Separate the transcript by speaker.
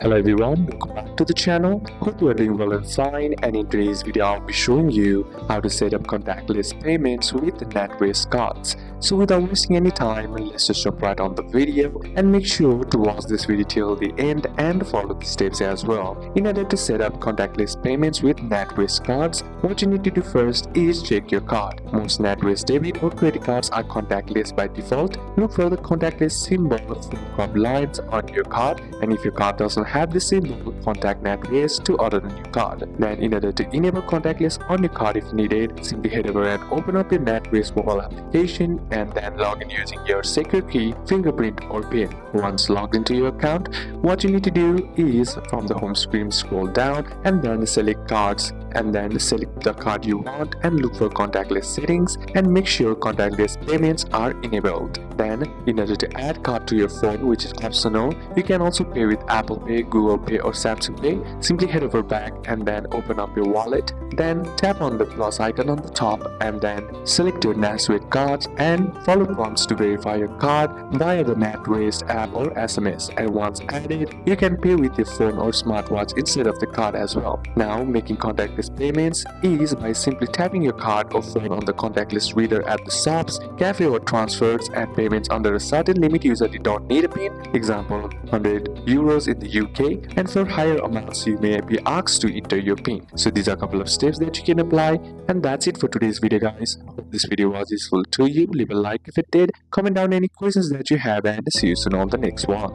Speaker 1: Hello everyone, welcome back to the channel. Hope you are doing well and fine, and in today's video I'll be showing you how to set up contactless payments with NatWest cards. So without wasting any time, let's just jump right on the video and make sure to watch this video till the end and follow the steps as well. In order to set up contactless payments with NatWest cards, what you need to do first is check your card. Most NatWest debit or credit cards are contactless by default. Look for the contactless symbol from curved lines on your card, and if your card doesn't have the symbol, contact NatWest to order the new card. Then in order to enable contactless on your card if needed, simply head over and open up your NatWest mobile application and then log in using your secure key, fingerprint or PIN. Once logged into your account, what you need to do is from the home screen scroll down and then select cards and then select the card you want and look for contactless settings and make sure contactless payments are enabled. Then in order to add card to your phone, which is optional, you can also pay with Apple Pay, Google Pay or Samsung Pay. Simply head over back and then open up your wallet, then tap on the plus icon on the top and then select your NatWest cards and follow prompts to verify your card via the NatWest app or SMS, and once added, you can pay with your phone or smartwatch instead of the card as well. Now making contactless payments is by simply tapping your card or phone on the contactless reader at the shops, cafe or transfers, and payments under a certain limit usually don't need a PIN, example 100 euros in the UK, and for higher amounts you may be asked to enter your PIN. So these are a couple of steps that you can apply, and that's it for today's video guys. Hope this video was useful to you. Leave a like if it did, comment down any questions that you have, and see you soon on the next one.